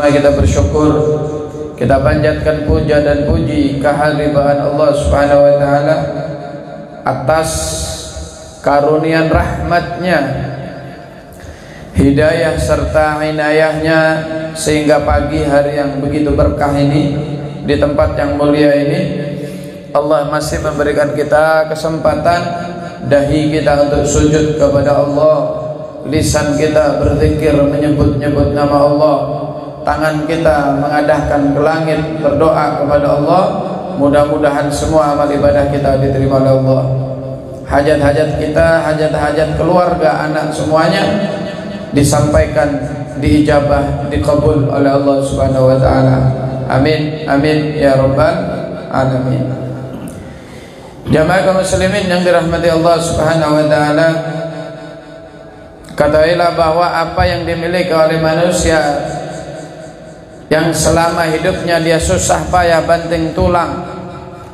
sama-sama kita bersyukur, kita panjatkan puja dan puji kehadiran Allah Subhanahu wa taala atas karunian rahmatnya, hidayah serta inayahnya, sehingga pagi hari yang begitu berkah ini, di tempat yang mulia ini, Allah masih memberikan kita kesempatan, dahi kita untuk sujud kepada Allah, lisan kita berzikir menyebut-nyebut nama Allah, tangan kita mengadahkan ke langit berdoa kepada Allah. Mudah-mudahan semua amal ibadah kita diterima oleh Allah. Hajat-hajat kita, hajat-hajat keluarga, anak, semuanya disampaikan, diijabah, dikabul oleh Allah Subhanahu wa taala. Amin amin ya rabbal alamin. Jamaah kaum muslimin yang dirahmati Allah Subhanahu wa taala, ketahuilah bahwa apa yang dimiliki oleh manusia yang selama hidupnya dia susah payah banting tulang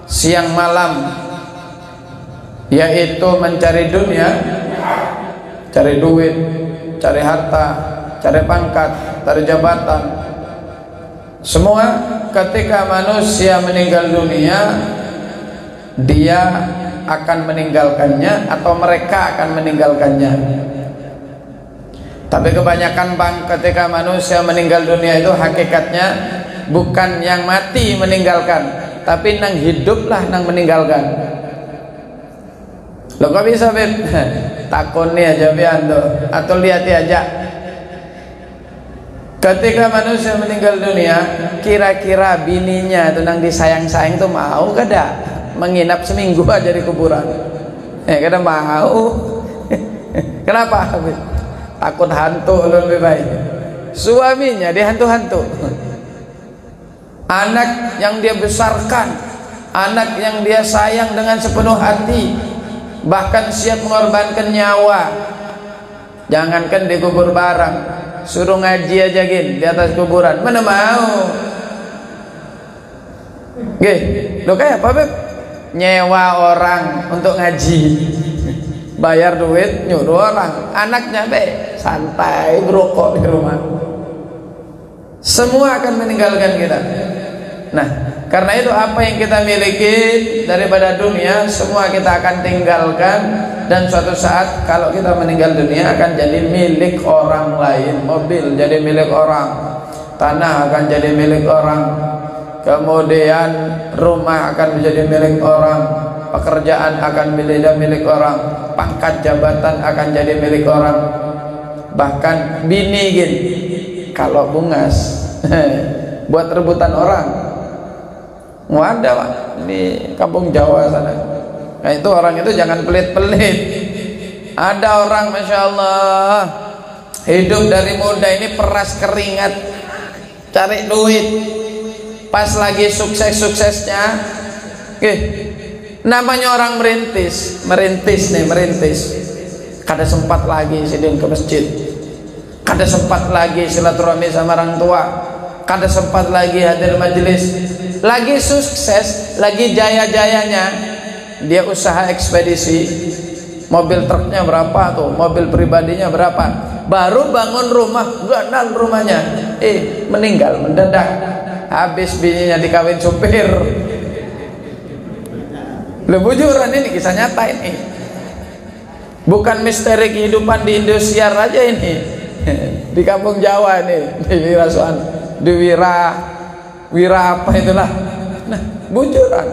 siang malam, yaitu mencari dunia, cari duit, cari harta, cari pangkat, cari jabatan. Semua ketika manusia meninggal dunia, dia akan meninggalkannya atau mereka akan meninggalkannya. Tapi kebanyakan ketika manusia meninggal dunia itu hakikatnya bukan yang mati meninggalkan, tapi nang hiduplah nang meninggalkan. Lo kok bisa Beb? Takon nih aja biando atau lihat aja. Ketika manusia meninggal dunia, kira-kira bininya itu nang disayang-sayang tuh mau kada menginap seminggu aja di kuburan? Kada mau. Kenapa? Takut hantu lebih baik. Suaminya dihantu-hantu. Anak yang dia besarkan, anak yang dia sayang dengan sepenuh hati, bahkan siap mengorbankan nyawa. Jangankan dikubur bareng, suruh ngaji aja gin di atas kuburan, mana mau. Gih, lo kayak apa Beb? Nyewa orang untuk ngaji, bayar duit nyuruh orang, anaknya santai berokok di rumah. Semua akan meninggalkan kita. Nah, karena itu apa yang kita miliki daripada dunia semua kita akan tinggalkan, dan suatu saat kalau kita meninggal dunia akan jadi milik orang lain. Mobil jadi milik orang, tanah akan jadi milik orang, kemudian rumah akan menjadi milik orang, pekerjaan akan menjadi milik orang, pangkat jabatan akan jadi milik orang, bahkan bini gini kalau bungas buat rebutan orang. Ada Pak di kampung Jawa sana. Nah itu orang itu jangan pelit-pelit. Ada orang Masya Allah hidup dari muda ini peras keringat cari duit, pas lagi sukses-suksesnya namanya orang merintis kada sempat lagi sidin ke masjid, kada sempat lagi silaturahmi sama orang tua, kada sempat lagi hadir majelis. Lagi sukses, lagi jaya-jayanya, dia usaha ekspedisi, mobil truknya berapa tuh, mobil pribadinya berapa, baru bangun rumah, ganal rumahnya, meninggal mendadak, habis bininya dikawin supir. Lebujuran ini kisah nyata ini, bukan misteri kehidupan di Indosiar aja ini, di kampung Jawa ini, di Wirasuan, di Wira apa itulah. Nah, bujuran.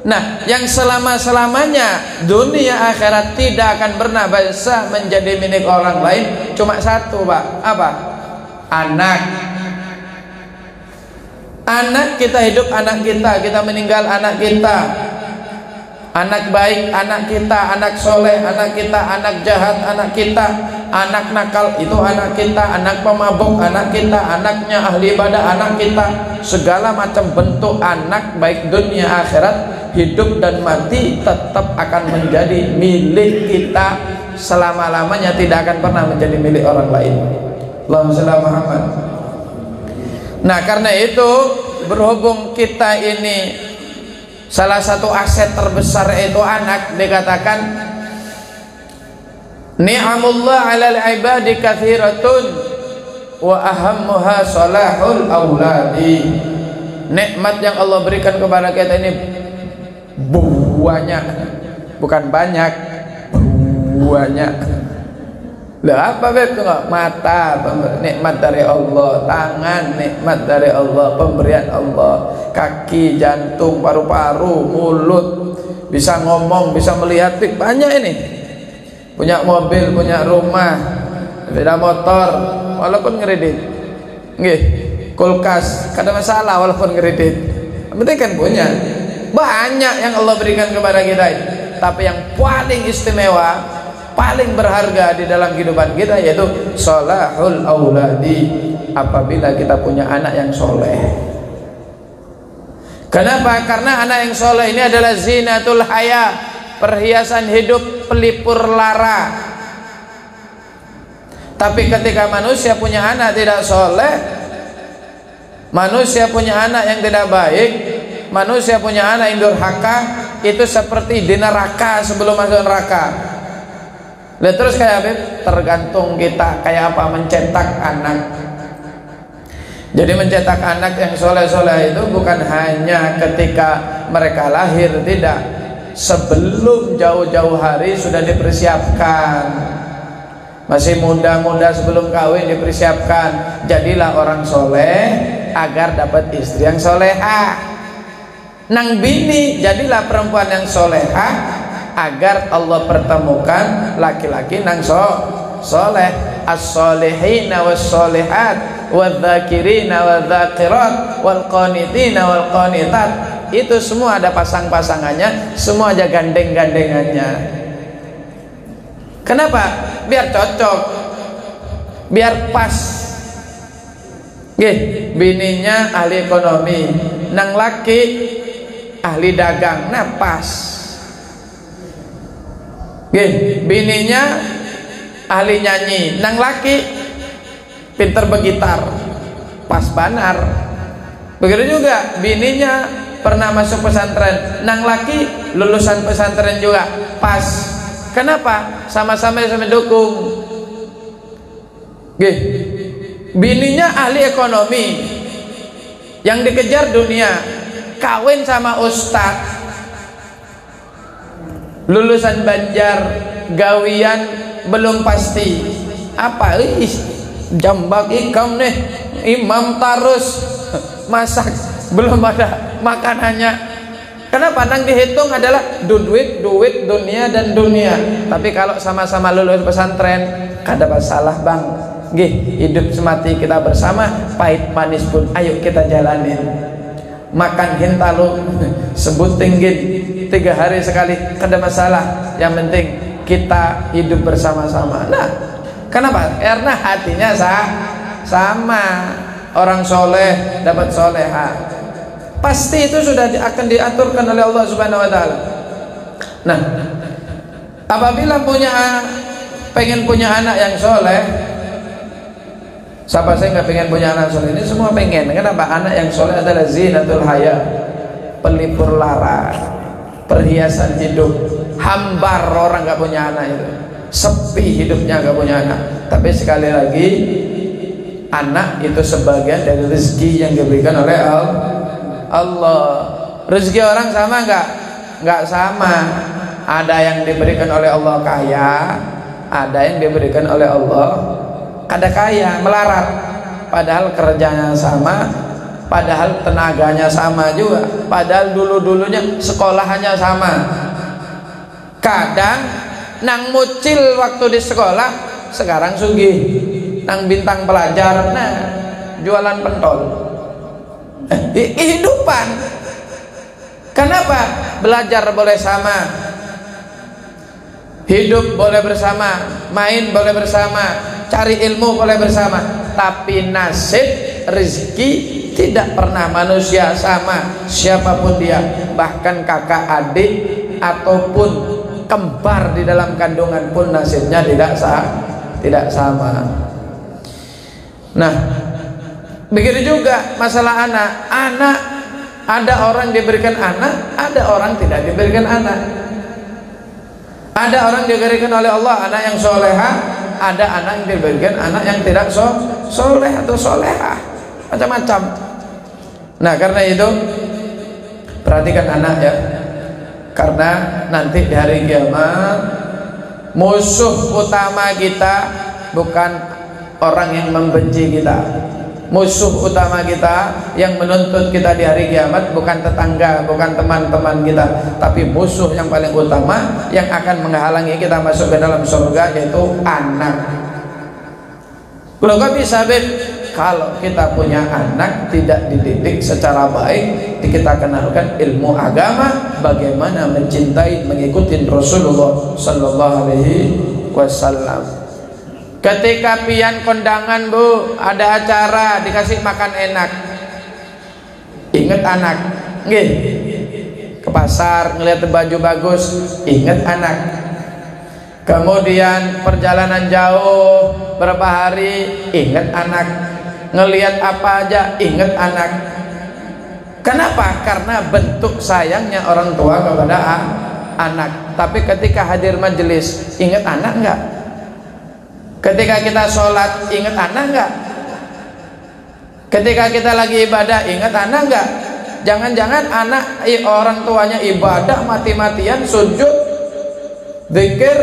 Nah, yang selama-selamanya dunia akhirat tidak akan pernah bisa menjadi milik orang lain, cuma satu Pak. Apa? Anak. Anak kita hidup, anak kita meninggal, anak kita. Anak baik, anak kita, anak soleh, anak kita, anak jahat, anak kita, anak nakal, itu anak kita, anak pemabuk, anak kita, anaknya ahli ibadah, anak kita. Segala macam bentuk anak, baik dunia akhirat, hidup dan mati, tetap akan menjadi milik kita selama-lamanya, tidak akan pernah menjadi milik orang lain. Allahumma shalli ala Muhammad. Nah, karena itu berhubung kita ini salah satu aset terbesar itu anak, dikatakan ni'amullah 'alal ibadi katsiratun wa ahammuha salahul auladi. Nikmat yang Allah berikan kepada kita ini banyak, bukan banyak, banyak. Lah apa betul? Mata nikmat dari Allah, tangan nikmat dari Allah, pemberian Allah, kaki, jantung, paru-paru, mulut, bisa ngomong, bisa melihat, banyak ini. Punya mobil, punya rumah, sepeda motor, walaupun ngeredit, nggih, kulkas, kada masalah walaupun ngeredit. Penting kan punya. Banyak yang Allah berikan kepada kita ini. Tapi yang paling istimewa, paling berharga di dalam kehidupan kita yaitu salahul auladi. Apabila kita punya anak yang soleh. Kenapa? Karena anak yang soleh ini adalah zinatul haya, perhiasan hidup, pelipur lara. Tapi ketika manusia punya anak tidak soleh, manusia punya anak yang tidak baik, manusia punya anak yang durhaka, itu seperti di neraka sebelum masuk neraka. Lihat terus kayak apa? Tergantung kita kayak apa mencetak anak. Jadi mencetak anak yang soleh-soleh itu bukan hanya ketika mereka lahir, tidak. Sebelum jauh-jauh hari sudah dipersiapkan. Masih muda-muda sebelum kawin dipersiapkan. Jadilah orang soleh agar dapat istri yang soleha. Nang bini, jadilah perempuan yang soleha agar Allah pertemukan laki-laki nang soleh. As-solihina was-solihat wadz-dzakirina wadz-dzakirat wal-qanitina wal-qanitat. Itu semua ada pasang-pasangannya, semua aja gandeng-gandengannya. Kenapa? Biar cocok, biar pas. Nggih, bininya ahli ekonomi, nang laki ahli dagang, nah pas. Nggih, bininya ahli nyanyi, nang laki pinter bergitar, pas banar. Begitu juga bininya pernah masuk pesantren, nang laki lulusan pesantren juga, pas. Kenapa? Sama-sama dukung. Nggih, bininya ahli ekonomi yang dikejar dunia, kawin sama ustadz lulusan Banjar, gawian belum pasti apa, jambak ikam nih, imam tarus, masak belum ada makanannya. Kenapa? Nang dihitung adalah duit, dunia dan dunia. Tapi kalau sama-sama lulus pesantren, kada masalah bang. Gih, hidup semati kita bersama, pahit manis pun ayo kita jalanin. Makan hintalu sebut tinggi 3 hari sekali, kada masalah. Yang penting kita hidup bersama-sama. Nah, kenapa? Karena hatinya sama. Orang soleh dapat soleha. Pasti itu sudah akan diaturkan oleh Allah Subhanahu wa taala. Nah, apabila pengen punya anak yang soleh, siapa saya nggak pengen punya anak soleh? Ini semua pengen. Kenapa? Anak yang soleh adalah zinatul haya, pelipur lara, perhiasan hidup. Hambar orang nggak punya anak itu, sepi hidupnya nggak punya anak. Tapi sekali lagi, anak itu sebagian dari rezeki yang diberikan oleh Allah. Rezeki orang sama nggak sama. Ada yang diberikan oleh Allah kaya, ada yang diberikan oleh Allah kada kaya, melarat. Padahal kerjanya sama, padahal tenaganya sama juga, padahal dulunya sekolahannya sama. Kadang nang mucil waktu di sekolah, sekarang sugih. Nang bintang pelajar, nah jualan pentol. Kehidupan. Kenapa? Belajar boleh sama, hidup boleh bersama, main boleh bersama, cari ilmu boleh bersama. Tapi nasib, rezeki tidak pernah manusia sama, siapapun dia. Bahkan kakak adik ataupun kembar di dalam kandungan pun nasibnya tidak sama. Nah, begitu juga masalah anak. Anak, ada orang diberikan anak, ada orang tidak diberikan anak. Ada orang diberikan oleh Allah anak yang soleha, ada anak yang diberikan anak yang tidak soleh atau solehah, macam-macam. Nah karena itu perhatikan anak ya, karena nanti di hari kiamat musuh utama kita bukan orang yang membenci kita. Musuh utama kita yang menuntut kita di hari kiamat bukan tetangga, bukan teman-teman kita, tapi musuh yang paling utama yang akan menghalangi kita masuk ke dalam surga, yaitu anak. Kalau bisa kalau kita punya anak tidak dididik secara baik, kita kenalkan ilmu agama, bagaimana mencintai, mengikuti Rasulullah Sallallahu Alaihi Wasallam. Ketika pian kondangan bu, ada acara dikasih makan enak, ingat anak, nggih. Ke pasar ngelihat baju bagus, ingat anak. Kemudian perjalanan jauh berapa hari, ingat anak. Ngelihat apa aja, ingat anak. Kenapa? Karena bentuk sayangnya orang tua kepada anak. Tapi ketika hadir majelis, ingat anak enggak? Ketika kita sholat, ingat anak enggak? Ketika kita lagi ibadah, ingat anak enggak? Jangan-jangan anak orang tuanya ibadah mati-matian, sujud, zikir,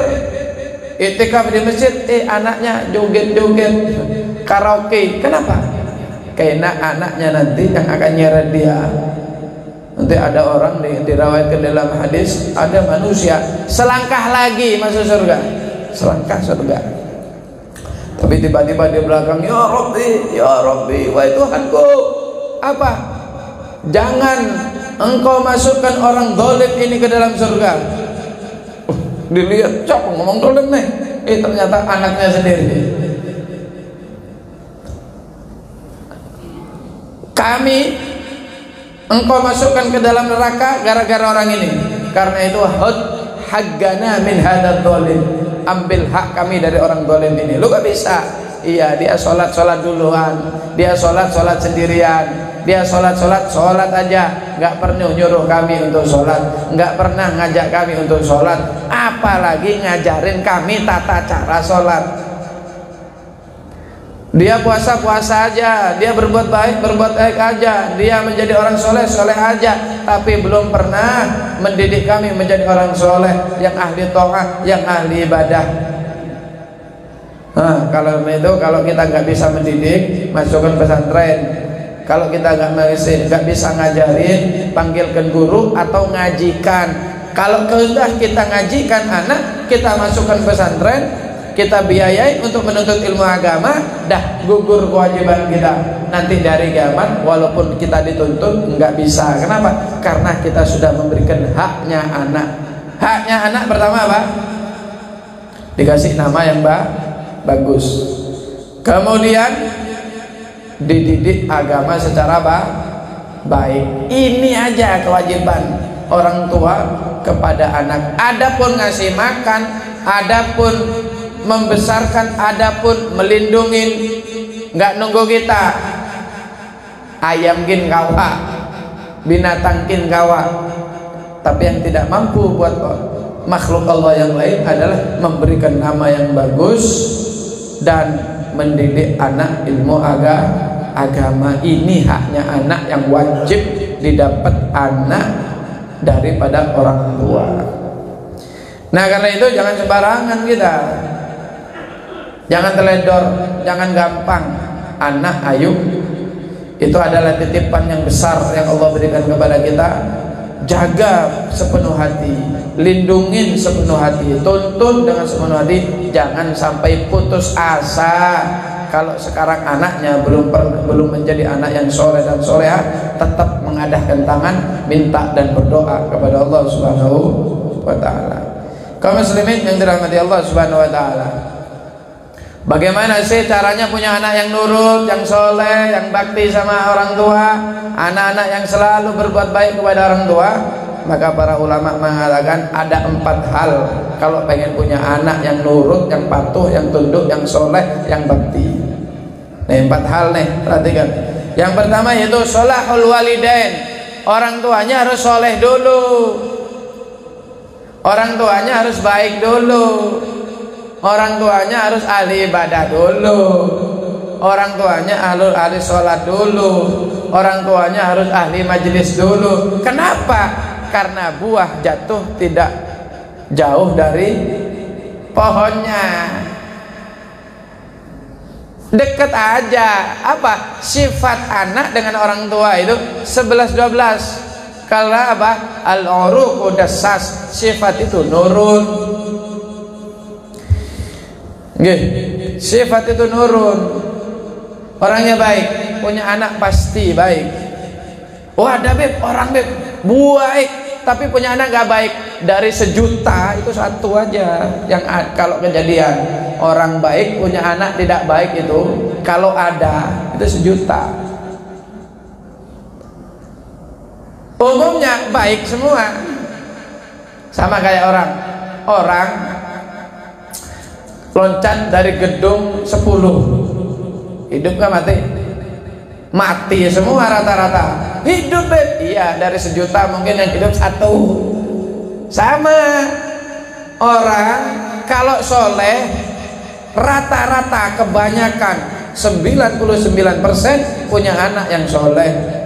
itikaf di masjid, anaknya joget-joget, karaoke. Kenapa? Karena anaknya nanti yang akan nyeret dia. Nanti ada orang diriwayatkan dalam hadis, ada manusia selangkah lagi masuk surga, selangkah surga. Tapi tiba-tiba di belakang, ya Rabbi, wahai Tuhanku, apa? Jangan engkau masukkan orang zalim ini ke dalam surga. Dilihat, siapa ngomong zalim nih? Ternyata anaknya sendiri. Kami engkau masukkan ke dalam neraka gara-gara orang ini. Karena itu haggana min hadzal zalim. Ambil hak kami dari orang zalim ini. Lu gak bisa. Iya, dia sholat duluan, dia sholat sendirian, dia sholat aja, nggak pernah nyuruh kami untuk sholat, nggak pernah ngajak kami untuk sholat, apalagi ngajarin kami tata cara sholat. Dia puasa aja, dia berbuat baik aja, dia menjadi orang soleh aja, tapi belum pernah mendidik kami menjadi orang soleh yang ahli ta'ah, yang ahli ibadah. Nah, kalau kita nggak bisa mendidik, masukkan pesantren. Kalau kita nggak bisa ngajarin, panggilkan guru atau ngajikan. Kalau kehendak kita ngajikan anak, kita masukkan pesantren, kita biayai untuk menuntut ilmu agama, dah gugur kewajiban kita. Nanti dari kiamat walaupun kita dituntut nggak bisa. Kenapa? Karena kita sudah memberikan haknya anak. Haknya anak pertama apa? Dikasih nama yang bagus. Kemudian dididik agama secara baik. Ini aja kewajiban orang tua kepada anak. Adapun ngasih makan, adapun membesarkan, adapun melindungi, nggak nunggu kita. Ayam kin kawa, binatang kin kawa. Tapi yang tidak mampu buat makhluk Allah yang lain adalah memberikan nama yang bagus dan mendidik anak ilmu agama. Ini haknya anak yang wajib didapat anak daripada orang tua. Nah karena itu jangan sembarangan kita. Jangan teledor, jangan gampang. Anak ayu itu adalah titipan yang besar yang Allah berikan kepada kita. Jaga sepenuh hati, lindungin sepenuh hati, tuntun dengan sepenuh hati. Jangan sampai putus asa. Kalau sekarang anaknya belum menjadi anak yang soleh dan solehah, tetap mengadahkan tangan, minta dan berdoa kepada Allah Subhanahu wa Ta'ala. Kaum muslimin yang dirahmati Allah Subhanahu wa Ta'ala, bagaimana sih caranya punya anak yang nurut, yang soleh, yang bakti sama orang tua, anak-anak yang selalu berbuat baik kepada orang tua? Maka para ulama mengatakan ada 4 hal kalau pengen punya anak yang nurut, yang patuh, yang tunduk, yang soleh, yang bakti. Nih 4 hal nih, perhatikan. Yang pertama yaitu sholahul walidain. Orang tuanya harus soleh dulu, orang tuanya harus baik dulu. Orang tuanya harus ahli ibadah dulu. Orang tuanya ahli sholat dulu. Orang tuanya harus ahli majelis dulu. Kenapa? Karena buah jatuh tidak jauh dari pohonnya. Deket aja. Apa? Sifat anak dengan orang tua itu 11-12. Kalau apa? Al-uruqu dassas, sifat itu nurun. Nggih, sifat itu nurun. Orangnya baik, punya anak pasti baik. Oh ada beb, orang beb baik, tapi punya anak gak baik. Dari 1 juta itu 1 aja yang kalau kejadian orang baik punya anak tidak baik itu, kalau ada itu 1 juta. Umumnya baik semua. Sama kayak orang loncat dari gedung 10, hidup kan mati semua rata-rata. Hidup beb, iya dari 1 juta mungkin yang hidup 1. Sama orang kalau soleh rata-rata kebanyakan 99% punya anak yang soleh.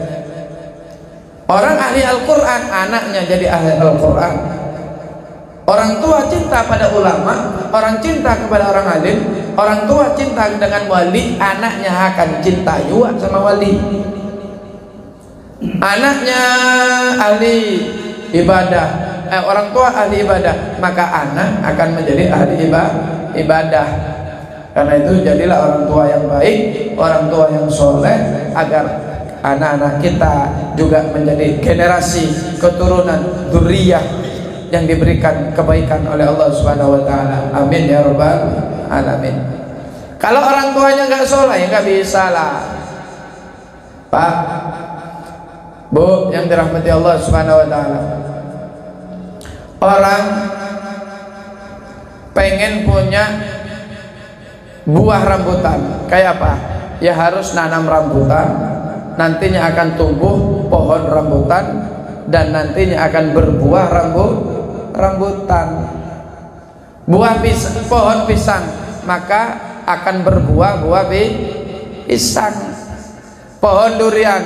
Orang ahli Al-Quran, anaknya jadi ahli Al-Quran. Orang tua cinta pada ulama, orang cinta kepada orang alim. Orang tua cinta dengan wali, anaknya akan cinta juga sama wali. Anaknya ahli ibadah, orang tua ahli ibadah, maka anak akan menjadi ahli ibadah. Karena itu jadilah orang tua yang baik, orang tua yang soleh, agar anak-anak kita juga menjadi generasi keturunan dzurriyyah yang diberikan kebaikan oleh Allah Subhanahu wa taala. Amin ya rabbal alamin. Kalau orang tuanya nggak soleh ya nggak bisa lah. Pak, Bu yang dirahmati Allah Subhanahu wa taala. Orang pengen punya buah rambutan, kayak apa? Ya harus nanam rambutan. Nantinya akan tumbuh pohon rambutan dan nantinya akan berbuah rambutan. Pohon pisang maka akan berbuah pisang. Pohon durian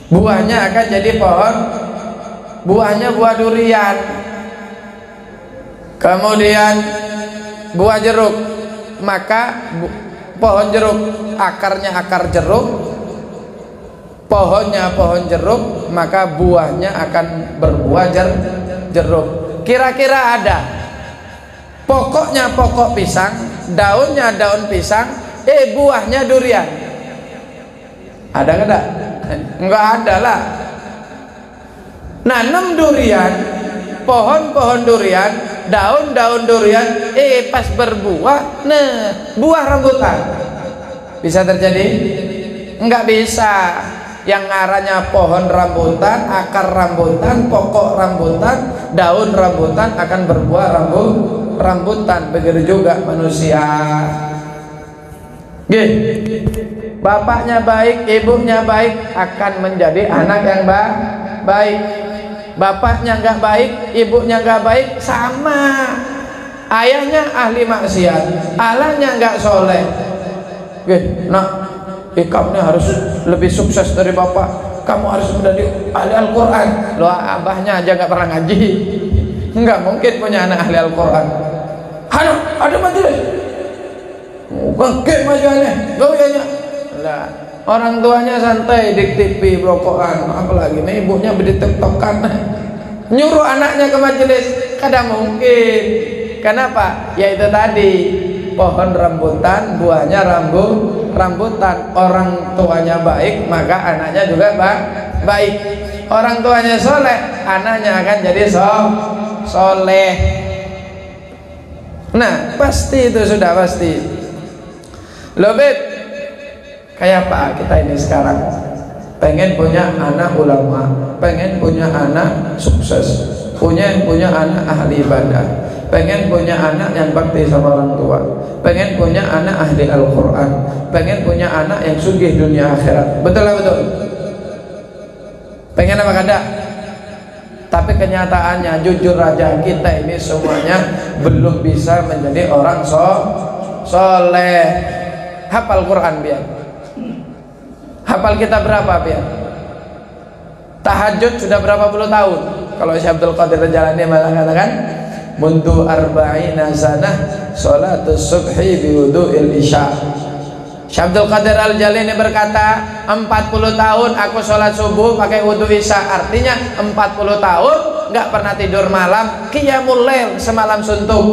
buahnya akan jadi buahnya buah durian. Kemudian buah jeruk, maka pohon jeruk akarnya akar jeruk, pohonnya pohon jeruk, maka buahnya akan berbuah jeruk. Kira-kira ada pokoknya pokok pisang, daunnya daun pisang, buahnya durian. Ada enggak? Enggak ada lah. Nanam durian, pohon-pohon durian, daun-daun durian, pas berbuah, buah rambutan. Bisa terjadi? Enggak bisa. Yang ngaranya pohon rambutan, akar rambutan, pokok rambutan, daun rambutan akan berbuah rambutan. Begitu juga manusia. Bapaknya baik, ibunya baik, akan menjadi anak yang baik. Bapaknya nggak baik, ibunya nggak baik, sama. Ayahnya ahli maksiat, alahnya nggak soleh. Kamu harus lebih sukses dari bapak. Kamu harus menjadi ahli Al-Quran. Loh, abahnya aja nggak pernah ngaji, nggak mungkin punya anak ahli Al-Quran. Ada majelis, bangkit majuannya, gawainya. Lah, orang tuanya santai di TV blokokan, apalagi nih ibunya berditetok-tokan, nyuruh anaknya ke majelis, kadang mungkin. Kenapa? Ya itu tadi, pohon rambutan, buahnya rambutan. Orang tuanya baik, maka anaknya juga baik. Orang tuanya soleh, anaknya akan jadi soleh. Nah, pasti itu sudah pasti. Lobet, kayak apa kita ini sekarang? Pengen punya anak ulama, pengen punya anak sukses, punya anak ahli ibadah, pengen punya anak yang bakti sama orang tua, pengen punya anak ahli Al-Quran, pengen punya anak yang sugih dunia akhirat. Betul lah, betul. Pengen apa kada? Tapi kenyataannya jujur aja kita ini semuanya belum bisa menjadi orang soleh. Hafal Quran biar. Hafal kita berapa biar? Tahajud sudah berapa puluh tahun? Kalau Syekh Abdul Qadir Jalani malah katakan mundu arba'ina sanah sholatus subhi biwudu'il isya. Syekh Abdul Qadir Al-Jalani berkata 40 tahun aku sholat subuh pakai wudu isya. Artinya 40 tahun nggak pernah tidur malam, qiyamul lail semalam suntuk.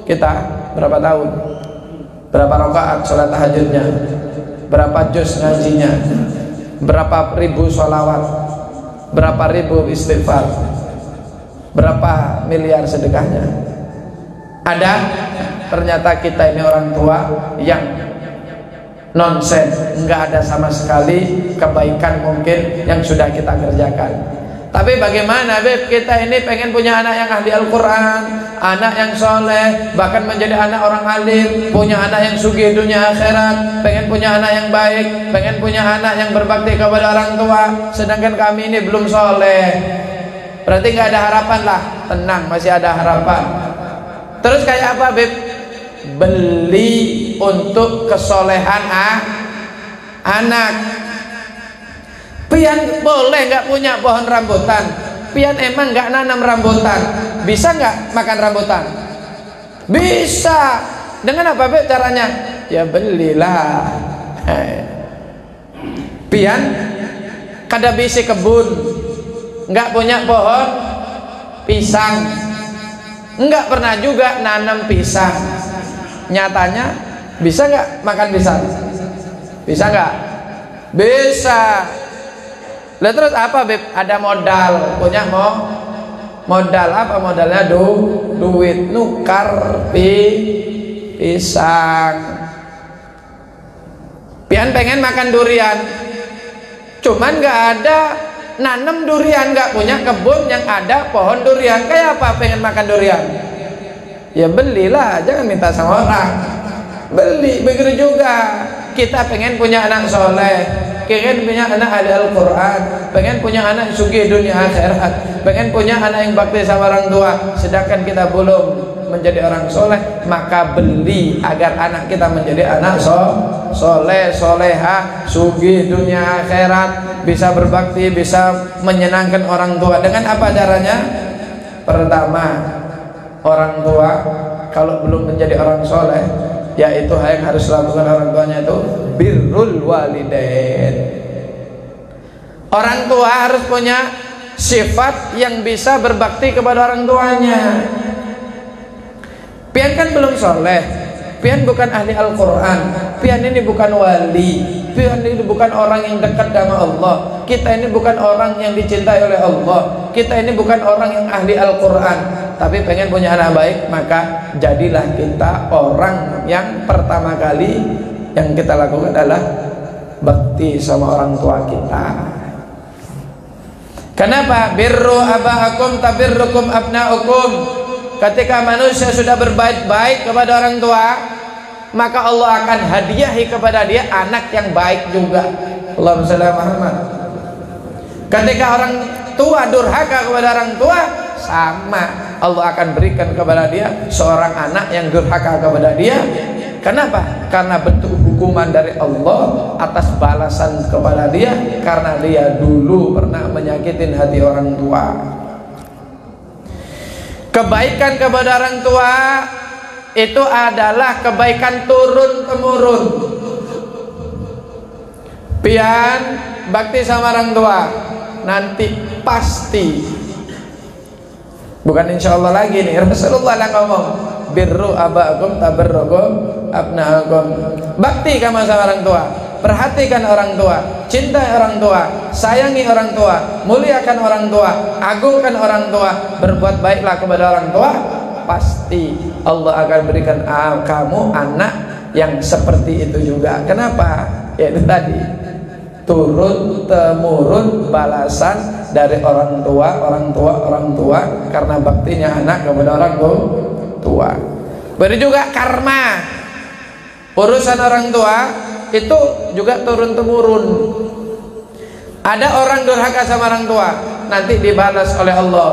Kita berapa tahun? Berapa rakaat sholat tahajudnya? Berapa juz ngajinya? Berapa ribu sholawat? Berapa ribu istighfar? Berapa miliar sedekahnya? Ada? Ternyata kita ini orang tua yang nonsen, nggak ada sama sekali kebaikan mungkin yang sudah kita kerjakan. Tapi bagaimana Beb, kita ini pengen punya anak yang ahli Al-Quran, anak yang soleh, bahkan menjadi anak orang alim, punya anak yang sugih dunia akhirat, pengen punya anak yang baik, pengen punya anak yang berbakti kepada orang tua. Sedangkan kami ini belum soleh. Berarti nggak ada harapan lah. Tenang, masih ada harapan. Terus kayak apa Beb? Beli untuk kesolehan anak. Pian boleh nggak punya pohon rambutan? Pian emang nggak nanam rambutan? Bisa nggak makan rambutan? Bisa. Dengan apa Beb caranya? Ya belilah. Pian kada bisi kebun, nggak punya pohon pisang, nggak pernah juga nanam pisang. Nyatanya bisa nggak makan pisang? Bisa nggak? Bisa. Lah terus apa Beb? Ada modal, punya modal apa modalnya? Duit, nukar pisang. Pian pengen makan durian, cuman nggak ada nanam durian, nggak punya kebun yang ada pohon durian. Kayak apa pengen makan durian? Ya belilah, jangan minta sama orang. Beli. Begitu juga kita pengen punya anak soleh, pengen punya anak ahli Al-Quran, pengen punya anak sugih dunia akhirat, pengen punya anak yang bakti sama orang tua. Sedangkan kita belum menjadi orang soleh, maka beli agar anak kita menjadi anak soleh, soleha, sugih dunia akhirat, bisa berbakti, bisa menyenangkan orang tua. Dengan apa caranya? Pertama, orang tua kalau belum menjadi orang soleh, yaitu yang harus dilakukan orang tuanya itu birrul walidain. Orang tua harus punya sifat yang bisa berbakti kepada orang tuanya. Pian kan belum soleh, pian bukan ahli Al-Quran, pian ini bukan wali, pian ini bukan orang yang dekat sama Allah, kita ini bukan orang yang dicintai oleh Allah, kita ini bukan orang yang ahli Al-Quran. Tapi pengen punya anak baik, maka jadilah kita orang yang pertama kali yang kita lakukan adalah bakti sama orang tua kita. Kenapa? Birru aba'akum tabirrukum abna'ukum. Ketika manusia sudah berbuat baik kepada orang tua, maka Allah akan hadiahi kepada dia anak yang baik juga. Allahumma shalli ala Muhammad. Ketika orang tua durhaka kepada orang tua, sama Allah akan berikan kepada dia seorang anak yang durhaka kepada dia. Kenapa? Karena bentuk hukuman dari Allah atas balasan kepada dia, karena dia dulu pernah menyakitin hati orang tua. Kebaikan kepada orang tua itu adalah kebaikan turun-temurun. Pian bakti sama orang tua, nanti pasti, bukan insya Allah lagi nih, Rasulullah yang ngomong birru aba'akum tabarrukum abna'akum. Bakti kamu sama orang tua, perhatikan orang tua, cintai orang tua, sayangi orang tua, muliakan orang tua, agungkan orang tua, berbuat baiklah kepada orang tua. Pasti Allah akan berikan kamu anak yang seperti itu juga. Kenapa? Ya itu tadi, turun temurun balasan dari orang tua karena baktinya anak kepada orang tua. Beri juga karma, urusan orang tua itu juga turun temurun. Ada orang durhaka sama orang tua, nanti dibalas oleh Allah.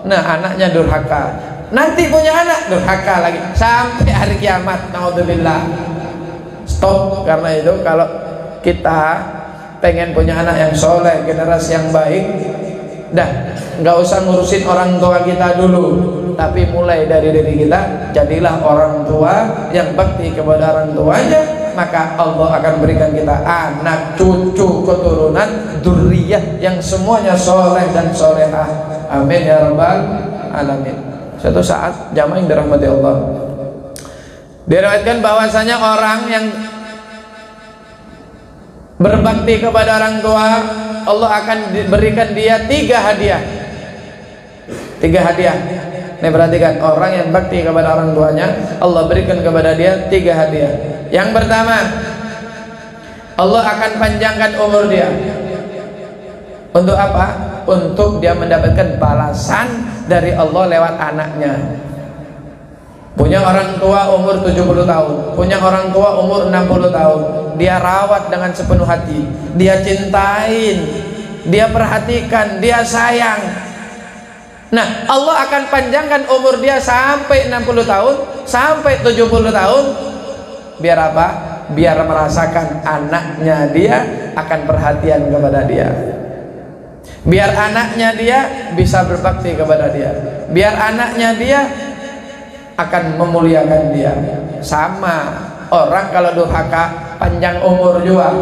Nah, anaknya durhaka, nanti punya anak durhaka lagi sampai hari kiamat. Naudzubillah. Stop. Karena itu kalau kita pengen punya anak yang soleh, generasi yang baik, dah nggak usah ngurusin orang tua kita dulu, tapi mulai dari diri kita, jadilah orang tua yang bakti kepada orang tuanya, maka Allah akan berikan kita anak, cucu, keturunan, dzurriyyah yang semuanya soleh dan solehah. Amin ya rabbal alamin. Suatu saat jamaah yang dirahmati Allah, diriwayatkan bahwasanya orang yang berbakti kepada orang tua, Allah akan berikan dia 3 hadiah. 3 hadiah. Nih perhatikan, orang yang bakti kepada orang tuanya, Allah berikan kepada dia 3 hadiah. Yang pertama, Allah akan panjangkan umur dia. Untuk apa? Untuk dia mendapatkan balasan dari Allah lewat anaknya. Punya orang tua umur 70 tahun, punya orang tua umur 60 tahun, dia rawat dengan sepenuh hati, dia cintain, dia perhatikan, dia sayang. Nah, Allah akan panjangkan umur dia sampai 60 tahun, sampai 70 tahun. Biar apa? Biar merasakan anaknya dia akan perhatian kepada dia. Biar anaknya dia bisa berbakti kepada dia. Biar anaknya dia akan memuliakan dia. Sama orang kalau durhaka panjang umur juga.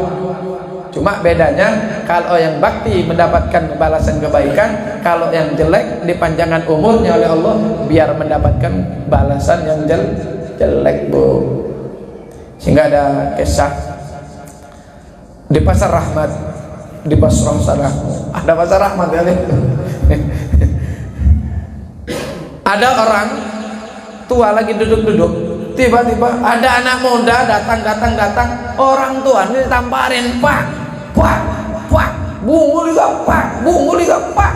Cuma bedanya kalau yang bakti mendapatkan balasan kebaikan, kalau yang jelek dipanjangkan umurnya oleh Allah biar mendapatkan balasan yang jelek, Bu. Sehingga ada kisah di Pasar Rahmat di Basrah sana. Ada Pasar Rahmat ya. Ada orang tua lagi duduk-duduk, tiba-tiba ada anak muda datang, orang tua ini ditamparin, pak, bungu liga, pak.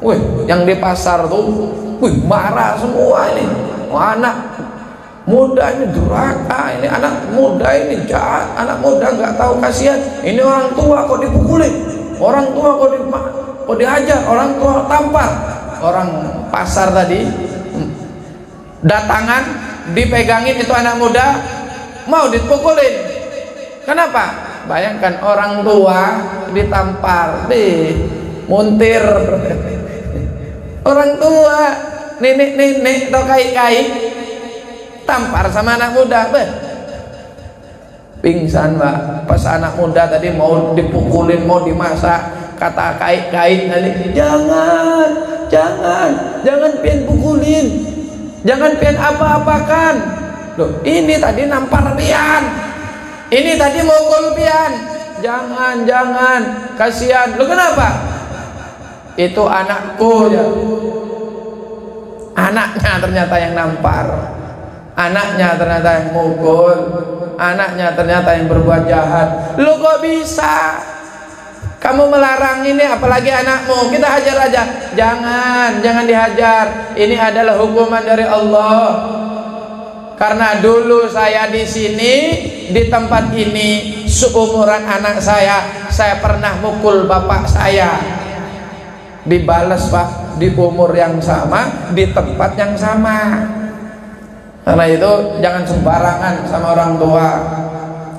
Wih, yang di pasar tuh, wih, marah semua ini. Anak muda ini durhaka, ini anak muda ini jahat, anak muda nggak tahu kasihan. Ini orang tua kok dipukulin, orang tua kok dihajar, orang tua tampar. Orang pasar tadi datangan, dipegangin itu anak muda, mau dipukulin. Kenapa? Bayangkan orang tua ditampar, muntir. Orang tua, nenek atau kai-kai tampar sama anak muda, pingsan, Mbak. Pas anak muda tadi mau dipukulin, mau dimasak, kata kai-kai tadi, jangan pian pukulin, jangan pian apa-apakan. Loh, ini tadi nampar pian, ini tadi mukul pian. Jangan, kasihan. Loh, kenapa? Itu anakku ya. Anaknya ternyata yang nampar, anaknya ternyata yang mukul, anaknya ternyata yang berbuat jahat. Loh, kok bisa? Kamu melarang ini, apalagi anakmu, kita hajar aja. Jangan dihajar. Ini adalah hukuman dari Allah. Karena dulu saya di sini, di tempat ini, seumuran anak saya pernah mukul bapak saya. Dibalas, Pak, di umur yang sama, di tempat yang sama. Karena itu jangan sembarangan sama orang tua.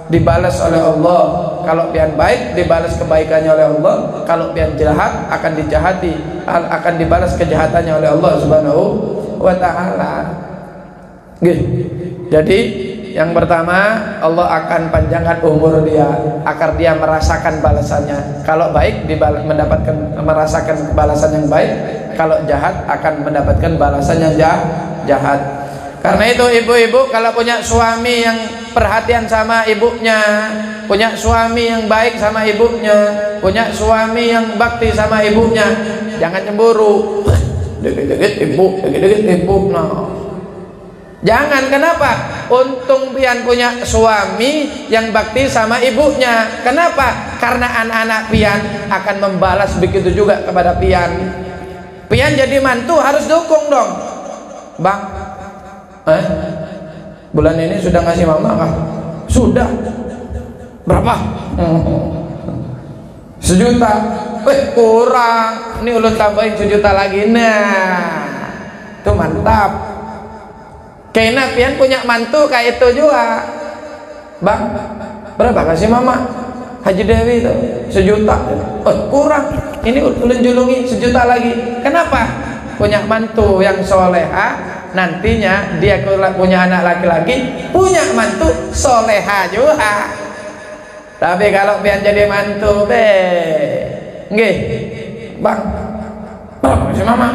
Dibalas oleh Allah. Kalau pian baik, dibalas kebaikannya oleh Allah. Kalau pian jahat, akan dijahati, akan dibalas kejahatannya oleh Allah Subhanahu wa ta'ala. Jadi yang pertama, Allah akan panjangkan umur dia agar dia merasakan balasannya. Kalau baik merasakan balasan yang baik, kalau jahat akan mendapatkan balasan yang jahat. Karena itu ibu-ibu kalau punya suami yang perhatian sama ibunya, punya suami yang baik sama ibunya, punya suami yang bakti sama ibunya, jangan cemburu. Dikit-dikit ibu, no. Jangan, kenapa? Untung pian punya suami yang bakti sama ibunya. Kenapa? Karena anak-anak pian akan membalas begitu juga kepada pian. Pian jadi mantu harus dukung dong, Bang. Bulan ini sudah ngasih mama kah? Sudah. Berapa? 1 1 juta, kurang, ini ulun tambahin 1 juta lagi. Nah, itu mantap. Kayaknya pian punya mantu kayak itu juga. Bang, berapa kasih mama Haji Dewi itu? 1 juta. Kurang, ini ulun julungi 1 juta lagi. Kenapa? Punya mantu yang soleha, nantinya dia punya anak laki-laki, punya mantu soleha juga. Tapi kalau pian jadi mantu nggih, bang, berapa sih mama?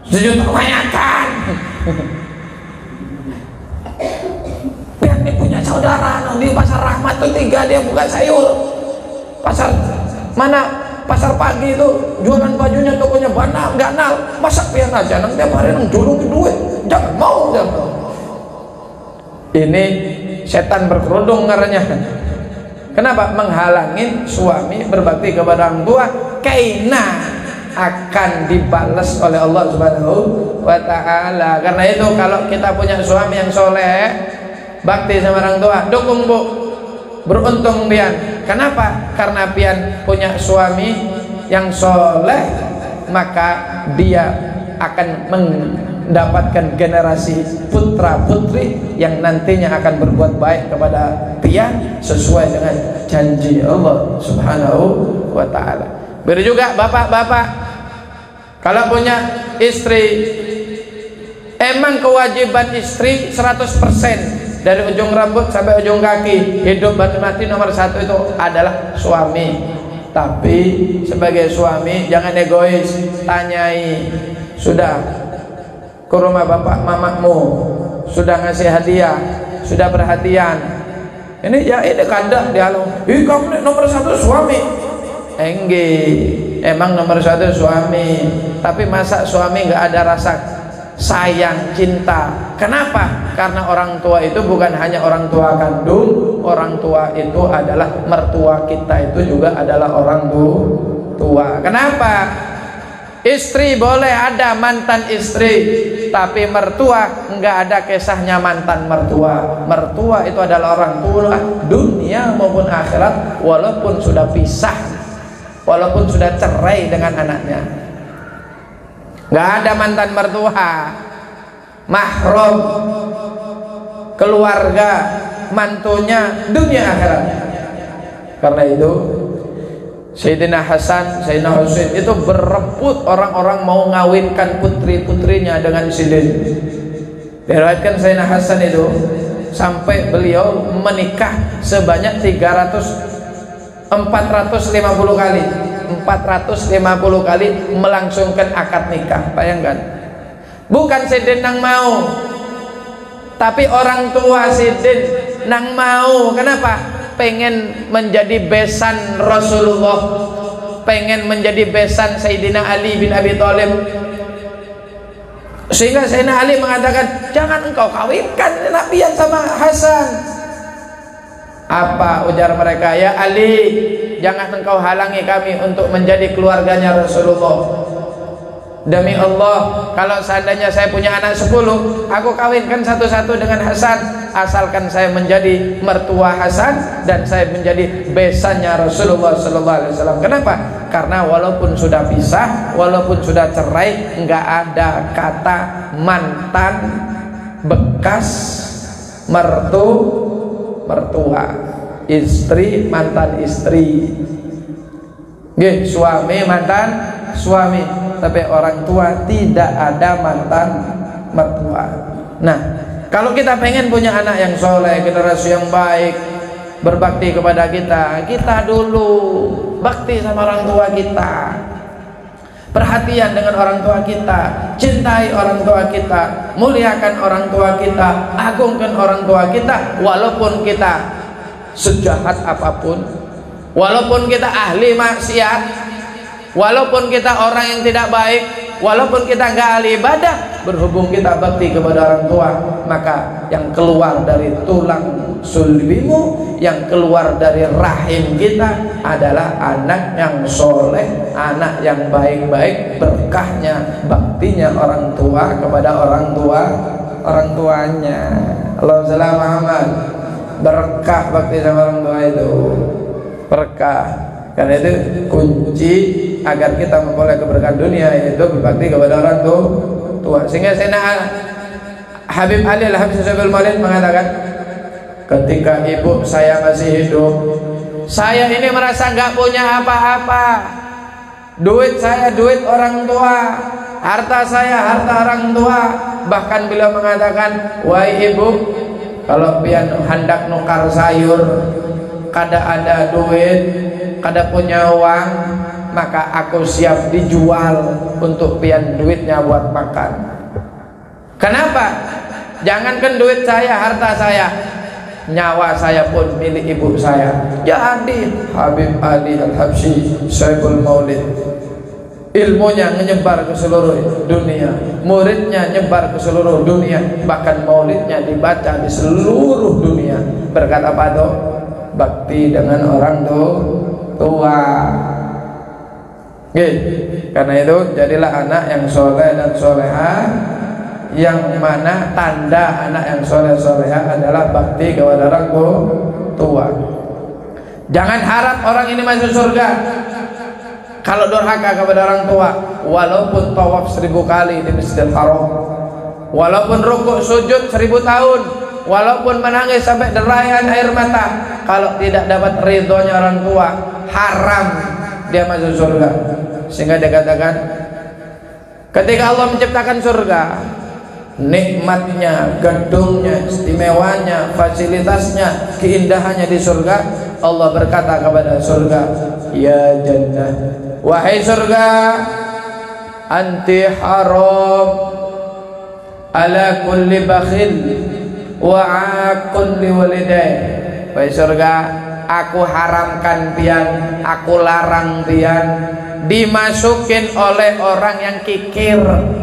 1 juta kebanyakan. Pian ini punya saudara di pasar Rahmat tuh 3, dia buka sayur. Pasar mana? Pasar pagi itu jualan bajunya, tokonya banal, ganal. Masa pian aja nang tiap hari nang julungi duit? Jangan mau, jangan mau. Ini setan berkerudung ngarannya. Kenapa? Menghalangi suami berbakti kepada orang tua, karena akan dibalas oleh Allah Subhanahu wa Ta'ala. Karena itu kalau kita punya suami yang soleh, bakti sama orang tua, dukung bu, beruntung pian. Kenapa? Karena pian punya suami yang soleh, maka dia akan mendapatkan generasi putra putri yang nantinya akan berbuat baik kepada pian sesuai dengan janji Allah Subhanahu wa Ta'ala. Begitu juga bapak-bapak, kalau punya istri, emang kewajiban istri 100%. Dari ujung rambut sampai ujung kaki, hidup dan mati nomor 1 itu adalah suami. Tapi sebagai suami jangan egois. Tanyai, sudah ke rumah bapak mamamu, sudah ngasih hadiah, sudah perhatian. Ini ya ini kadang dialog, kamu nomor 1 suami. Enggak, emang nomor 1 suami. Tapi masa suami nggak ada rasa sayang, cinta? Kenapa? Karena orang tua itu bukan hanya orang tua kandung, orang tua itu adalah mertua kita, itu juga adalah orang tua. Kenapa? Istri boleh ada mantan istri, tapi mertua enggak ada kisahnya mantan mertua. Mertua itu adalah orang tua dunia maupun akhirat, walaupun sudah pisah, walaupun sudah cerai dengan anaknya. Nggak ada mantan mertua, mahram, keluarga, mantunya dunia akhirat. Karena itu Sayyidina Hasan, Sayyidina Husain itu berebut orang-orang mau ngawinkan putri-putrinya dengan Sidin. Diriwayatkan Sayyidina Hasan itu sampai beliau menikah sebanyak 450 kali. 450 kali melangsungkan akad nikah. Bayangkan, bukan Sidin nang mau, tapi orang tua Sidin nang mau. Kenapa? Pengen menjadi besan Rasulullah, pengen menjadi besan Sayyidina Ali bin Abi Thalib. Sehingga Sayyidina Ali mengatakan, jangan engkau kawinkan Nabian sama Hasan. Apa ujar mereka? Ya Ali, jangan engkau halangi kami untuk menjadi keluarganya Rasulullah. Demi Allah, kalau seandainya saya punya anak 10, aku kawinkan satu-satu dengan Hasan, asalkan saya menjadi mertua Hasan dan saya menjadi besannya Rasulullah SAW. Kenapa? Karena walaupun sudah pisah, walaupun sudah cerai, nggak ada kata mantan, bekas, mertua, istri, mantan istri, suami, mantan suami. Tapi orang tua tidak ada mantan mertua. Nah, kalau kita pengen punya anak yang soleh, generasi yang baik, berbakti kepada kita, kita dulu bakti sama orang tua kita, perhatian dengan orang tua kita, cintai orang tua kita, muliakan orang tua kita, agungkan orang tua kita. Walaupun kita sejahat apapun, walaupun kita ahli maksiat, walaupun kita orang yang tidak baik, walaupun kita nggak ahli ibadah, berhubung kita bakti kepada orang tua, maka yang keluar dari tulang sulbimu, yang keluar dari rahim kita adalah anak yang soleh, anak yang baik-baik. Berkahnya baktinya orang tua kepada orang tuanya. Allahumma Muhammad. Berkah bakti sama orang tua itu, berkah. Karena itu kunci agar kita memperoleh keberkahan dunia yaitu berbakti kepada orang tua. Sehingga Sayyidina Habib Ali Al-Habsyi Sayyidul Maulid mengatakan, ketika ibu saya masih hidup, saya ini merasa nggak punya apa-apa. Duit saya duit orang tua, harta saya harta orang tua. Bahkan beliau mengatakan, wahai ibu, kalau pian hendak nukar sayur, kada ada duit, kada punya uang, maka aku siap dijual untuk pian duitnya buat makan. Kenapa? Jangankan duit saya, harta saya, nyawa saya pun milik ibu saya. Jadi Habib Ali Al-Habsyi Sayyidul Maulid, ilmunya menyebar ke seluruh dunia, muridnya nyebar ke seluruh dunia, bahkan maulidnya dibaca di seluruh dunia. Berkat apa tuh? Bakti dengan orang tua. Karena itu jadilah anak yang soleh dan solehah, yang mana tanda anak yang soleh solehah adalah bakti kepada orang tua. Jangan harap orang ini masuk surga kalau durhaka kepada orang tua, walaupun tawaf 1000 kali di Masjidil Haram, walaupun rukuk sujud 1000 tahun, walaupun menangis sampai derayan air mata, kalau tidak dapat ridhonya orang tua, haram dia masuk surga. Sehingga dia katakan, ketika Allah menciptakan surga, nikmatnya, gedungnya, istimewanya, fasilitasnya, keindahannya di surga, Allah berkata kepada surga, ya jannah, wahai surga, anti haram ala kulli bakhil wa aqul li walidain. Wahai surga, aku haramkan pian, aku larang pian dimasukin oleh orang yang kikir,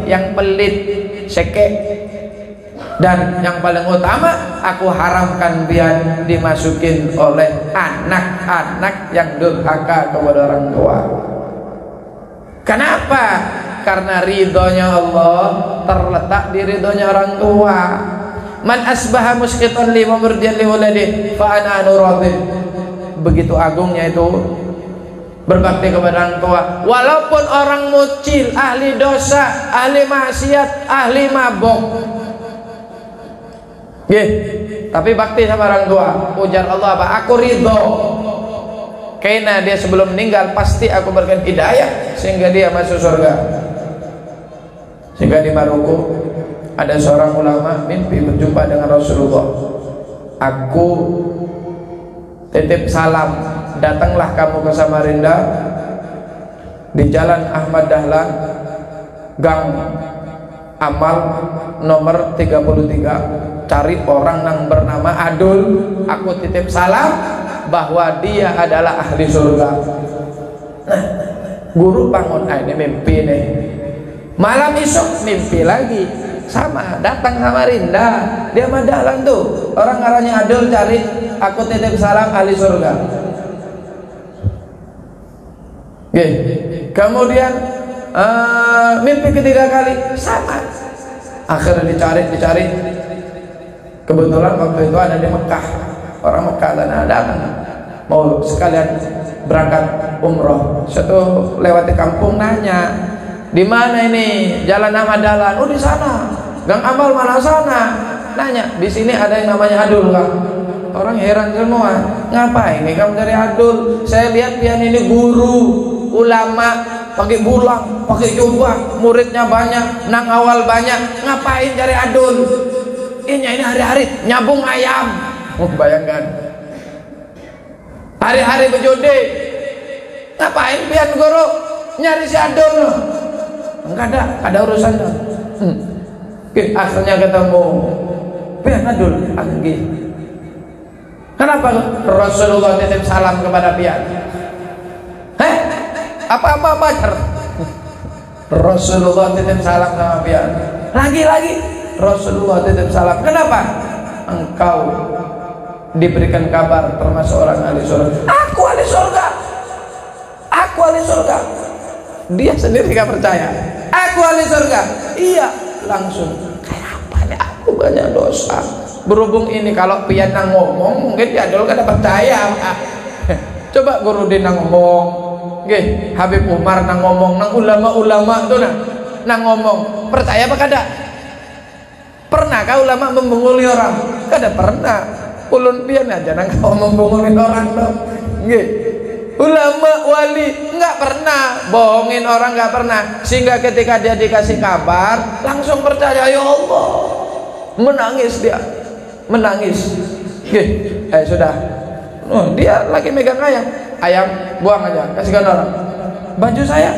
yang pelit, sekek. Dan yang paling utama, aku haramkan pian dimasukin oleh anak-anak yang durhaka kepada orang tua. Kenapa? Karena ridhonya Allah terletak di ridhonya orang tua. Man asbaha musqitan li wa murdiyan li waladihi fa ana radin. Begitu agungnya itu berbakti kepada orang tua, walaupun orang mucil, ahli dosa, ahli maksiat, ahli mabok, tapi bakti sama orang tua. Ujar Allah apa? Aku ridho, karena dia sebelum meninggal pasti aku berikan hidayah sehingga dia masuk surga. Sehingga di Maroko ada seorang ulama mimpi berjumpa dengan Rasulullah. Aku titip salam, datanglah kamu ke Samarinda, di Jalan Ahmad Dahlan, Gang Amal nomor 33, cari orang yang bernama Adul. Aku titip salam bahwa dia adalah ahli surga. Nah, guru bangun, ini mimpi nih. Malam esok mimpi lagi, sama, datang Samarinda, dia Ahmad Dahlan tuh, orang arahnya Adul, cari, aku titip salam ahli surga. Kemudian mimpi ketiga kali, sama. Akhirnya dicari. Kebetulan waktu itu ada di Mekah, orang Mekah sana datang mau sekalian berangkat umroh. Suatu lewati kampung nanya, di mana ini Jalan Ahmad Dahlan? Oh di sana. Gang Amal mana sana? Nanya, di sini ada yang namanya Adul kan? Orang heran semua, ngapain nih kamu dari Adul? Saya lihat dia ini guru, ulama, pakai bulang, pakai jubah, muridnya banyak, nang awal banyak, ngapain cari Adul? Ini hari-hari nyabung ayam. Bayangkan, hari-hari berjudi, ngapain pian guru nyari si Adul? Enggak ada urusan dong. Akhirnya ketemu pian Adul, kenapa Rasulullah titip salam kepada pian? Apa-apa pacar? Rasulullah titip salam sama pian. Lagi-lagi Rasulullah titip salam. Kenapa? Engkau diberikan kabar termasuk orang ahli surga. Aku ahli surga. Aku ahli surga. Dia sendiri gak percaya. Aku ahli surga. Iya, langsung. Kayak apa nih? Aku banyak dosa. Berhubung ini kalau pian ngomong, mungkin dia dulu kan percaya. Coba guru di nang ngomong, nggih, Habib Umar nang ngomong, nang ulama-ulama tuh nang ngomong. Percaya apa kada? Pernahkah ulama membunguli orang? Kada pernah. Ulun pian aja nang kau membunguli orang dong. Nggih. Ulama wali nggak pernah bohongin orang, nggak pernah, sehingga ketika dia dikasih kabar langsung percaya. Ya Allah, menangis dia, menangis. Sudah, dia lagi megang ayam buang aja, kasihkan orang. Baju saya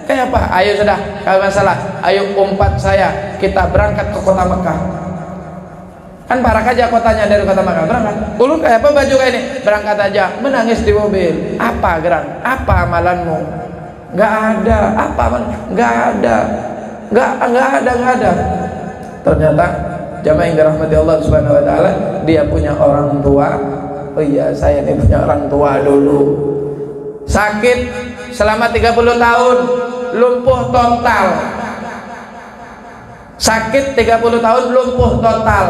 kayak apa? Ayo sudah, kalau masalah, ayo umpat saya, kita berangkat ke kota Mekah. Kan parak aja kotanya dari kota Makkah, berangkat. Ulun kayak apa baju kayak ini? Berangkat aja, menangis di mobil. Apa geran? Apa amalanmu? Nggak ada. Apa amalan? Nggak ada. Nggak ada. Ternyata jamaah yang dirahmati Allah Subhanahu Wa Taala, dia punya orang tua. Oh iya, saya ini punya orang tua dulu. Sakit selama 30 tahun, lumpuh total. Sakit 30 tahun, lumpuh total.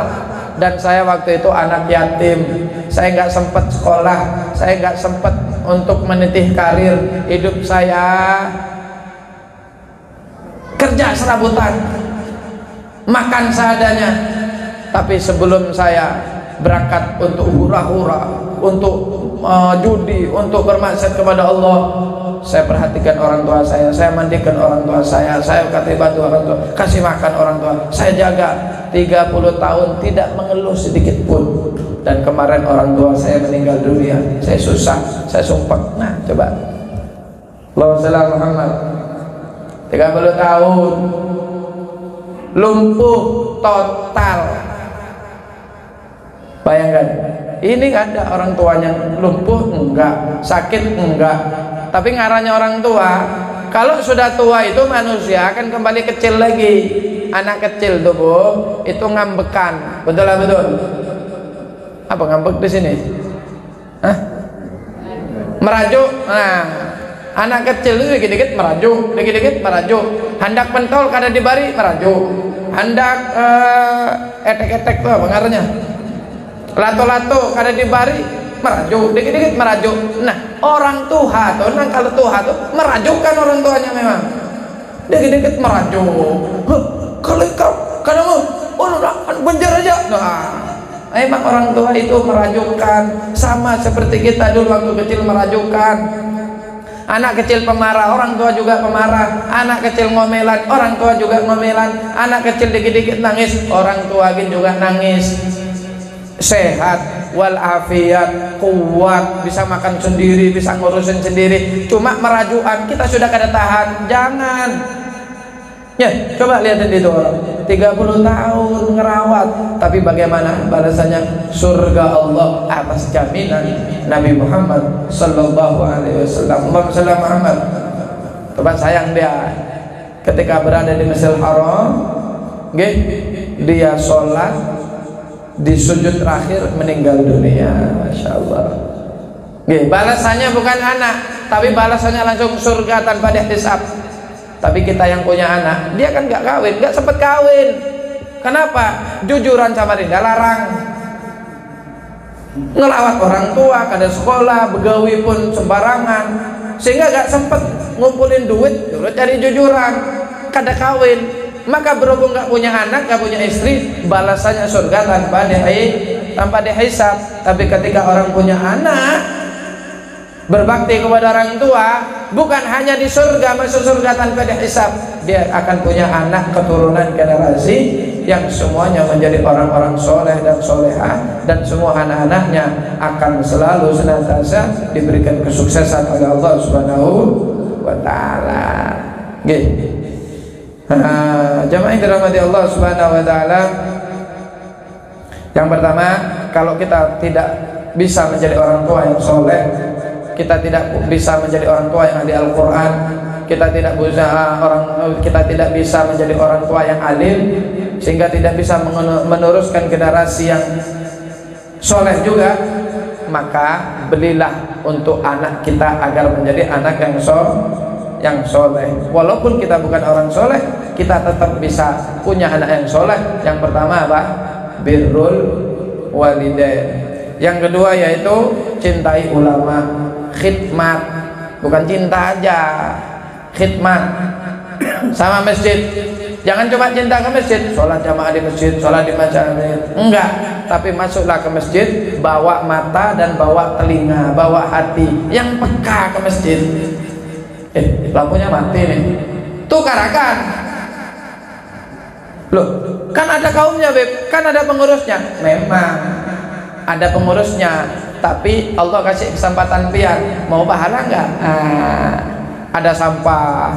Dan saya waktu itu anak yatim, saya nggak sempat sekolah, saya nggak sempat untuk menitih karir. Hidup saya kerja serabutan, makan seadanya. Tapi sebelum saya berangkat untuk hura-hura, untuk judi, untuk bermaksud kepada Allah, saya perhatikan orang tua saya mandikan orang tua saya kasih bantu orang tua, kasih makan orang tua, saya jaga 30 tahun tidak mengeluh sedikit pun. Dan kemarin orang tua saya meninggal dunia, saya susah, saya sumpah. Nah coba, Allahumma shalli ala Muhammad, 30 tahun lumpuh total. Bayangkan, ini ada orang tuanya lumpuh enggak, sakit enggak, tapi ngarannya orang tua. Kalau sudah tua itu manusia akan kembali kecil lagi. Anak kecil tuh Bu, itu ngambekan, betul lah betul. Apa ngambek di sini? Hah? Merajuk. Nah, anak kecil itu dikit-dikit merajuk, dikit-dikit merajuk. Handak pentol kada dibari merajuk. Handak etek-etek tuh apa ngarannya? Lato-lato kada dibari merajuk, dikit-dikit merajuk. Nah, orang tua tuh, kalau tua tuh merajukkan orang tuanya memang. Dikit-dikit merajuk. Kalau kamu benjar aja. Nah, memang orang tua itu merajukkan, sama seperti kita dulu waktu kecil merajukkan. Anak kecil pemarah, orang tua juga pemarah. Anak kecil ngomelan, orang tua juga ngomelan. Anak kecil dikit-dikit nangis, orang tua juga nangis. Sehat walafiat, kuat, bisa makan sendiri, bisa ngurusin sendiri. Cuma merajukan kita sudah kada tahan. Jangan. Ya, coba lihatin itu orang 30 tahun ngerawat, tapi bagaimana balasannya? Surga Allah atas jaminan Nabi Muhammad sallallahu alaihi wasallam. Allahumma shalli Muhammad. Coba sayang dia ketika berada di Masjidil Haram, dia sholat di sujud terakhir meninggal dunia. Masya Allah. Balasannya bukan anak, tapi balasannya langsung surga tanpa dihisab. Tapi kita yang punya anak, dia kan nggak kawin, nggak sempet kawin. Kenapa? Jujuran sama dia larang. Ngelawat orang tua, kada sekolah, begawi pun sembarangan, sehingga nggak sempet ngumpulin duit, dulu cari jujuran, kada kawin. Maka berhubung nggak punya anak, nggak punya istri, balasannya surga tanpa dihisab. Tapi ketika orang punya anak, berbakti kepada orang tua, bukan hanya di surga, masuk surga tanpa dihisab, dia akan punya anak keturunan generasi yang semuanya menjadi orang-orang soleh dan solehah, dan semua anak-anaknya akan selalu senantiasa diberikan kesuksesan oleh Allah Subhanahu wa Ta'ala. Jamaah yang dirahmati Allah Subhanahu wa Ta'ala, yang pertama, kalau kita tidak bisa menjadi orang tua yang soleh, kita tidak bisa menjadi orang tua yang ahli Al-Quran, kita tidak bisa menjadi orang tua yang alim, sehingga tidak bisa meneruskan generasi yang soleh juga. Maka belilah untuk anak kita agar menjadi anak yang soleh. Walaupun kita bukan orang soleh, kita tetap bisa punya anak yang soleh. Yang pertama apa? Birrul walidain. Yang kedua yaitu cintai ulama. khidmat, bukan cinta aja, khidmat sama masjid. Jangan cuma cinta ke masjid, sholat jamaah di masjid, sholat di masjid, enggak. Tapi masuklah ke masjid, bawa mata dan bawa telinga, bawa hati yang peka ke masjid. Lampunya mati nih, tukarakan. Loh, kan ada kaumnya, Beb, kan ada pengurusnya. Memang ada pengurusnya, tapi Allah kasih kesempatan pian, mau pahala enggak? Ada sampah,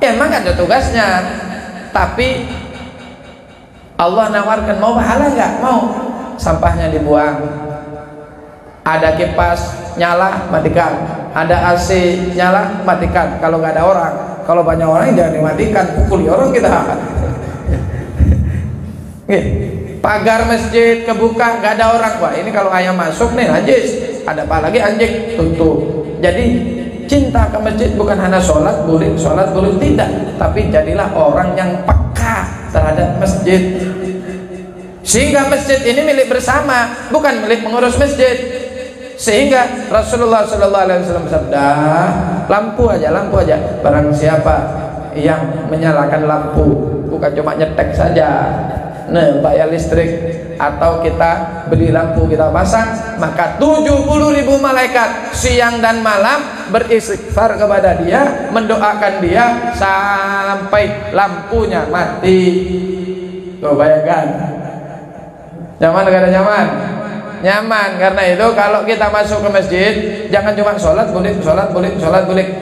emang ada tugasnya. Tapi Allah nawarkan, mau pahala enggak? Mau. Sampahnya dibuang. Ada kipas nyala, matikan. Ada AC nyala, matikan. Kalau nggak ada orang, kalau banyak orang jangan dimatikan, pukuli orang kita. Pagar masjid kebuka, nggak ada orang. Wah, ini kalau ayam masuk nih najis. Ada apa lagi anjing? Tutup. Jadi cinta ke masjid bukan hanya sholat boleh tidak, tapi jadilah orang yang peka terhadap masjid, sehingga masjid ini milik bersama, bukan milik pengurus masjid. Sehingga Rasulullah SAW bersabda, lampu aja, barang siapa yang menyalakan lampu, bukan cuma nyetek saja, bayar listrik, atau kita beli lampu kita pasang, maka 70.000 malaikat siang dan malam beristighfar kepada dia, mendoakan dia sampai lampunya mati. Tuh bayangkan, nyaman gak ada nyaman? Nyaman. Karena itu kalau kita masuk ke masjid, jangan cuma sholat boleh,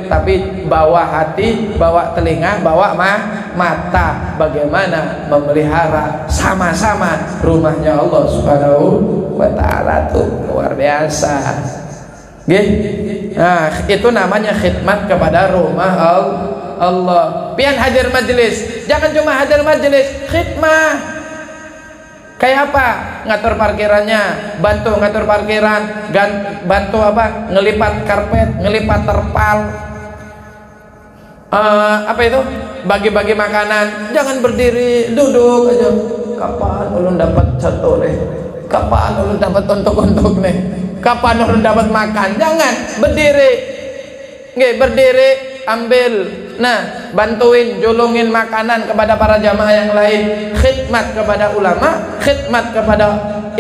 tapi bawa hati, bawa telinga, bawa mata. Bagaimana memelihara sama-sama rumahnya Allah Subhanahu wa Ta'ala, tuh luar biasa. Nah, itu namanya khidmat kepada rumah Allah. Pian hadir majelis, jangan cuma hadir majelis, khidmat. Kayak apa? Ngatur parkirannya, bantu ngatur parkiran, bantu apa? Ngelipat karpet, ngelipat terpal. Apa itu? Bagi-bagi makanan. Jangan berdiri, duduk aja. Kapan ulun dapat satu nih? Kapan ulun dapat untuk nih? Kapan ulun dapat makan? Jangan berdiri. Nggih, berdiri, ambil. Nah, bantuin, julungin makanan kepada para jamaah yang lain, khidmat kepada ulama, khidmat kepada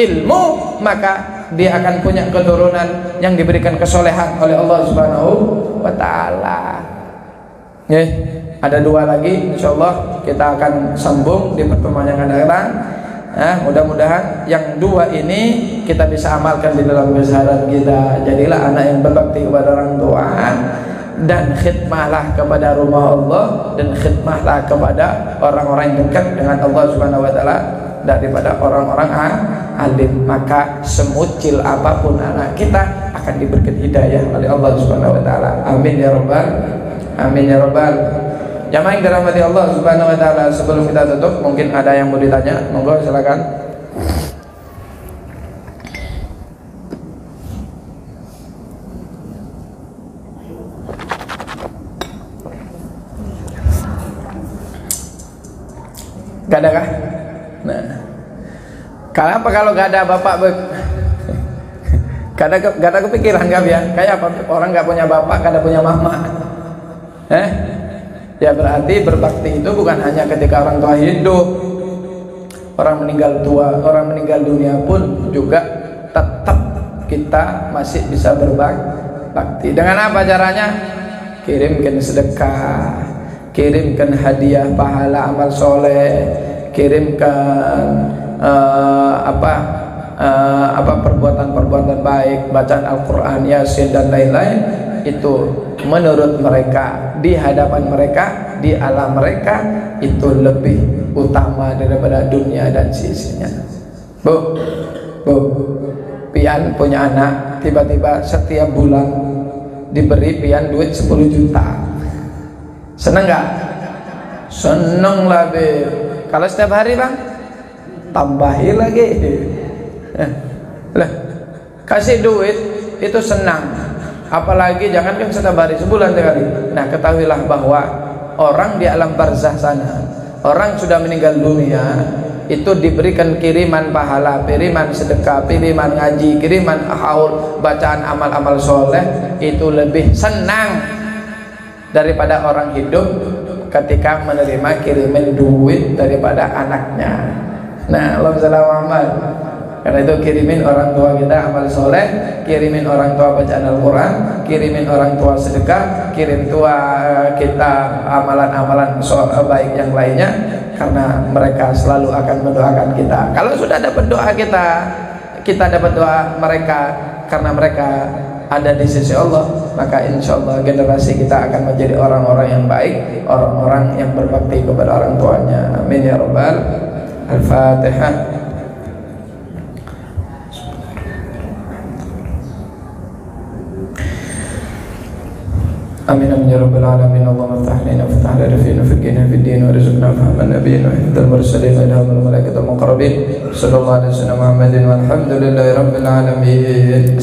ilmu, maka dia akan punya keturunan yang diberikan kesolehan oleh Allah Subhanahu wa Ta'ala. Ada dua lagi, insyaallah kita akan sambung di pertemuan yang akan datang. Mudah-mudahan yang dua ini kita bisa amalkan di dalam keseharian kita. Jadilah anak yang berbakti kepada orang tua, dan khidmahlah kepada rumah Allah, dan khidmahlah kepada orang-orang yang dekat dengan Allah Subhanahu wa Ta'ala daripada orang-orang alim. Maka semucil apapun anak kita akan diberikan hidayah oleh Allah Subhanahu wa Ta'ala. Amin ya rabbal, amin ya rabbal. Jamaah yang dirahmati Allah Subhanahu wa Ta'ala, sebelum kita tutup mungkin ada yang mau ditanya, monggo silakan. Gak ada kah? Nah, kenapa kalau gak ada bapak? Gak ada kepikiran gak ya? Kayak apa? Orang gak punya bapak, gak ada punya mama. Ya berarti berbakti itu bukan hanya ketika orang tua hidup. Orang meninggal tua, orang meninggal dunia pun juga tetap kita masih bisa berbakti. Dengan apa caranya? Kirimkan sedekah, kirimkan hadiah pahala amal soleh, kirimkan perbuatan-perbuatan baik, bacaan Al-Quran, Yasin dan lain-lain. Itu menurut mereka, di hadapan mereka, di alam mereka, itu lebih utama daripada dunia dan sisinya. Bu, pian punya anak, tiba-tiba setiap bulan diberi pian duit 10 juta. Seneng gak? Seneng lah, Beb. Kalau setiap hari bang, tambahi lagi. Lah, kasih duit itu senang. Apalagi jangankan setiap hari, sebulan sekali. Nah, ketahuilah bahwa orang di alam barzah sana, orang sudah meninggal dunia, itu diberikan kiriman pahala, kiriman sedekah, kiriman ngaji, kiriman haul, bacaan amal-amal soleh, itu lebih senang daripada orang hidup ketika menerima kiriman duit daripada anaknya. Nah, Allahumma shalli ala Muhammad. Karena itu kirimin orang tua kita amal soleh, kirimin orang tua bacaan Al-Quran, kirimin orang tua sedekah, kirim tua kita amalan-amalan baik yang lainnya, karena mereka selalu akan mendoakan kita. Kalau sudah dapat doa kita, kita dapat doa mereka, karena mereka ada di sisi Allah, maka insya Allah generasi kita akan menjadi orang-orang yang baik, orang-orang yang berbakti kepada orang tuanya. Amin ya Rabbal. Al-Fatihah. Amin amin ya rabbal alamin. Allahumma iftah lana waftah lana fina faqina fid din warzuqna fahman nabiyyin wa hifdzal mursalin wa ilhamul malaikatil muqarrabin. Sallallahu alaihi wasallam Muhammadin walhamdulillahi rabbil alamin.